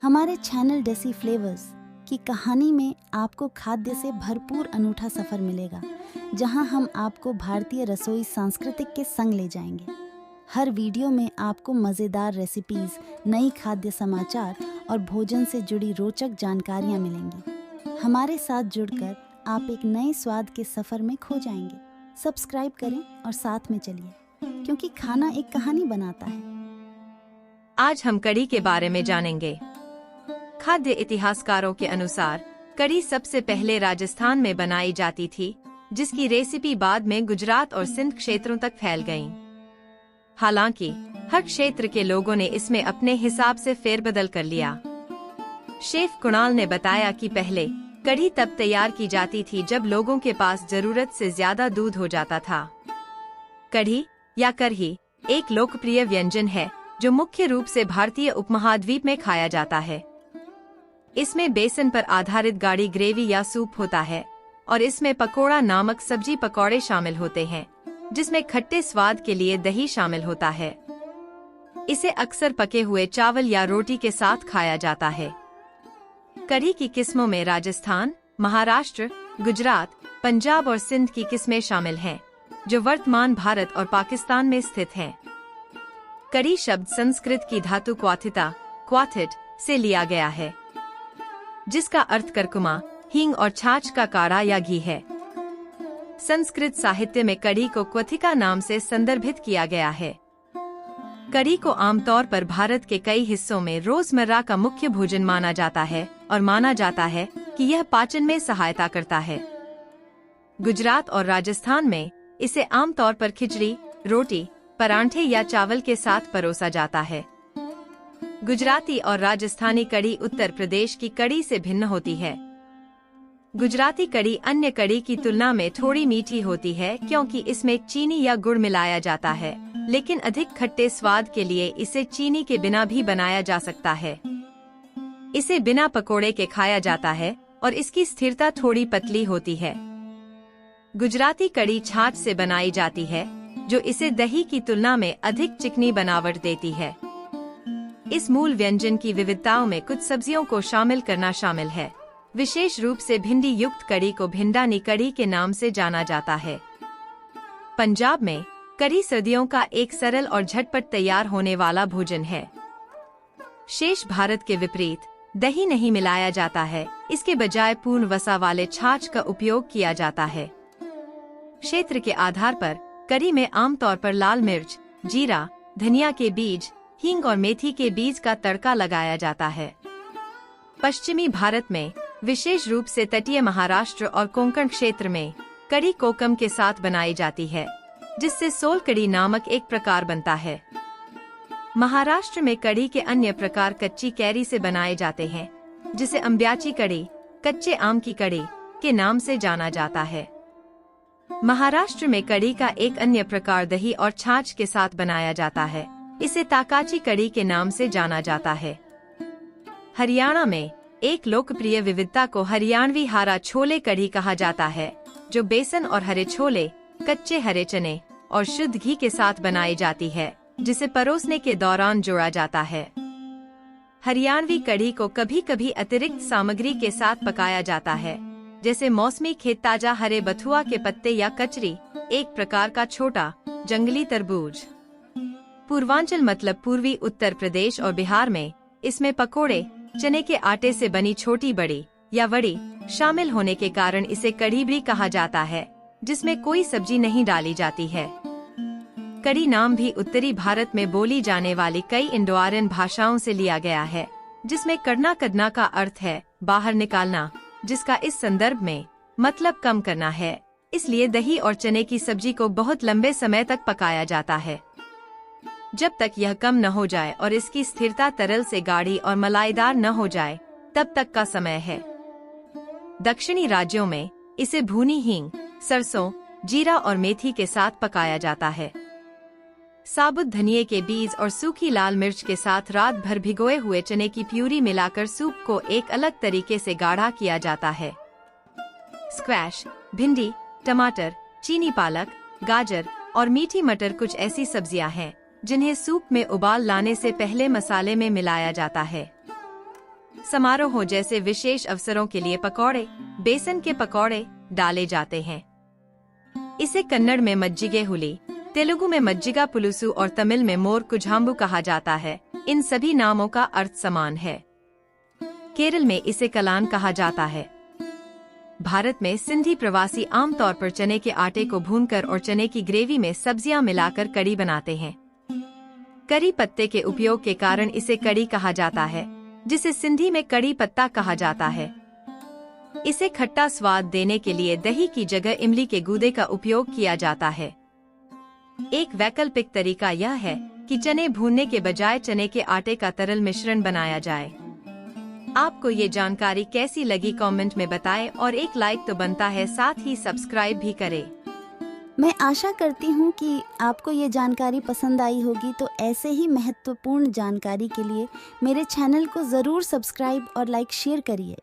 हमारे channel deci flavours की कहानी में आपको खाद्य से भरपूर अनूठा सफ़र मिलेगा, जहां हम आपको भारतीय रसोई सांस्कृतिक के संग ले जाएंगे। हर वीडियो में आपको मज़ेदार रेसिपीज़, नई खाद्य समाचार और भोजन से जुड़ी रोचक जानकारियां मिलेंगी। हमारे साथ जुड़कर आप एक नए स्वाद के सफ़र में खो जाएंगे। सब्सक्राइब करें और साथ में चलिए, क्योंकि खाना एक कहानी बनाता है। आज हम कढ़ी के बारे में जानेंगे। खाद्य इतिहासकारों के अनुसार कढ़ी सबसे पहले राजस्थान में बनाई जाती थी, जिसकी रेसिपी बाद में गुजरात और सिंध क्षेत्रों तक फैल गईं। हालांकि हर क्षेत्र के लोगों ने इसमें अपने हिसाब से फेरबदल कर लिया। शेफ कुणाल ने बताया कि पहले कढ़ी तब तैयार की जाती थी जब लोगों के पास जरूरत से ज्यादा दूध हो जाता था। कढ़ी या करही एक लोकप्रिय व्यंजन है जो मुख्य रूप से भारतीय उपमहाद्वीप में खाया जाता है। इसमें बेसन पर आधारित गाढ़ी ग्रेवी या सूप होता है और इसमें पकोड़ा नामक सब्जी पकौड़े शामिल होते हैं, जिसमें खट्टे स्वाद के लिए दही शामिल होता है। इसे अक्सर पके हुए चावल या रोटी के साथ खाया जाता है। कढ़ी की किस्मों में राजस्थान, महाराष्ट्र, गुजरात, पंजाब और सिंध की किस्में शामिल हैं, जो वर्तमान भारत और पाकिस्तान में स्थित हैं। कढ़ी शब्द संस्कृत की धातु क्वाथिता क्वाथिट से लिया गया है, जिसका अर्थ करकुमा, हींग और छाछ का काढ़ा या घी है। संस्कृत साहित्य में कढ़ी को क्वथिका नाम से संदर्भित किया गया है। कढ़ी को आमतौर पर भारत के कई हिस्सों में रोजमर्रा का मुख्य भोजन माना जाता है और माना जाता है कि यह पाचन में सहायता करता है। गुजरात और राजस्थान में इसे आमतौर पर खिचड़ी, रोटी, परांठे या चावल के साथ परोसा जाता है। गुजराती और राजस्थानी कढ़ी उत्तर प्रदेश की कढ़ी से भिन्न होती है। गुजराती कढ़ी अन्य कढ़ी की तुलना में थोड़ी मीठी होती है, क्योंकि इसमें चीनी या गुड़ मिलाया जाता है, लेकिन अधिक खट्टे स्वाद के लिए इसे चीनी के बिना भी बनाया जा सकता है। इसे बिना पकोड़े के खाया जाता है और इसकी स्थिरता थोड़ी पतली होती है। गुजराती कढ़ी छाछ से बनाई जाती है, जो इसे दही की तुलना में अधिक चिकनी बनावट देती है। इस मूल व्यंजन की विविधताओं में कुछ सब्जियों को शामिल करना शामिल है। विशेष रूप से भिंडी युक्त कढ़ी को भिंडानी कढ़ी के नाम से जाना जाता है। पंजाब में कढ़ी सर्दियों का एक सरल और झटपट तैयार होने वाला भोजन है। शेष भारत के विपरीत दही नहीं मिलाया जाता है, इसके बजाय पूर्ण वसा वाले छाछ का उपयोग किया जाता है। क्षेत्र के आधार पर कढ़ी में आमतौर पर लाल मिर्च, जीरा, धनिया के बीज, हींग और मेथी के बीज का तड़का लगाया जाता है। पश्चिमी भारत में, विशेष रूप से तटीय महाराष्ट्र और कोंकण क्षेत्र में, कढ़ी कोकम के साथ बनाई जाती है, जिससे सोल कढ़ी नामक एक प्रकार बनता है। महाराष्ट्र में कढ़ी के अन्य प्रकार कच्ची कैरी से बनाए जाते हैं, जिसे अम्ब्याची कढ़ी, कच्चे आम की कढ़ी के नाम से जाना जाता है। महाराष्ट्र में कढ़ी का एक अन्य प्रकार दही और छाछ के साथ बनाया जाता है, इसे ताकाची कढ़ी के नाम से जाना जाता है। हरियाणा में एक लोकप्रिय विविधता को हरियाणवी हरा छोले कढ़ी कहा जाता है, जो बेसन और हरे छोले, कच्चे हरे चने और शुद्ध घी के साथ बनाई जाती है, जिसे परोसने के दौरान जोड़ा जाता है। हरियाणवी कढ़ी को कभी कभी अतिरिक्त सामग्री के साथ पकाया जाता है, जैसे मौसमी खेत ताजा हरे बथुआ के पत्ते या कचरी, एक प्रकार का छोटा जंगली तरबूज। पूर्वांचल मतलब पूर्वी उत्तर प्रदेश और बिहार में इसमें पकोड़े, चने के आटे से बनी छोटी बड़ी या वड़ी शामिल होने के कारण इसे कढ़ी भी कहा जाता है, जिसमें कोई सब्जी नहीं डाली जाती है। कढ़ी नाम भी उत्तरी भारत में बोली जाने वाली कई इंडो आर्यन भाषाओं से लिया गया है, जिसमें कड़ना कदना का अर्थ है बाहर निकालना, जिसका इस संदर्भ में मतलब कम करना है। इसलिए दही और चने की सब्जी को बहुत लंबे समय तक पकाया जाता है, जब तक यह कम न हो जाए और इसकी स्थिरता तरल से गाढ़ी और मलाईदार न हो जाए, तब तक का समय है। दक्षिणी राज्यों में इसे भुनी हींग, सरसों, जीरा और मेथी के साथ पकाया जाता है। साबुत धनिये के बीज और सूखी लाल मिर्च के साथ रात भर भिगोए हुए चने की प्यूरी मिलाकर सूप को एक अलग तरीके से गाढ़ा किया जाता है। स्क्वैश, भिंडी, टमाटर, चीनी पालक, गाजर और मीठी मटर कुछ ऐसी सब्जियां हैं जिन्हें सूप में उबाल लाने से पहले मसाले में मिलाया जाता है। समारोहों जैसे विशेष अवसरों के लिए पकौड़े, बेसन के पकौड़े डाले जाते हैं। इसे कन्नड़ में मज्जिगे हुली, तेलुगु में मज्जिगा पुलुसु और तमिल में मोर कुझाम्बू कहा जाता है। इन सभी नामों का अर्थ समान है। केरल में इसे कलान कहा जाता है। भारत में सिंधी प्रवासी आमतौर पर चने के आटे को भूनकर और चने की ग्रेवी में सब्जियां मिलाकर कड़ी बनाते हैं। करी पत्ते के उपयोग के कारण इसे कड़ी कहा जाता है, जिसे सिंधी में कड़ी पत्ता कहा जाता है। इसे खट्टा स्वाद देने के लिए दही की जगह इमली के गूदे का उपयोग किया जाता है। एक वैकल्पिक तरीका यह है कि चने भूनने के बजाय चने के आटे का तरल मिश्रण बनाया जाए। आपको ये जानकारी कैसी लगी कमेंट में बताएं और एक लाइक तो बनता है, साथ ही सब्सक्राइब भी करें। मैं आशा करती हूँ कि आपको ये जानकारी पसंद आई होगी। तो ऐसे ही महत्वपूर्ण जानकारी के लिए मेरे चैनल को ज़रूर सब्सक्राइब और लाइक शेयर करिए।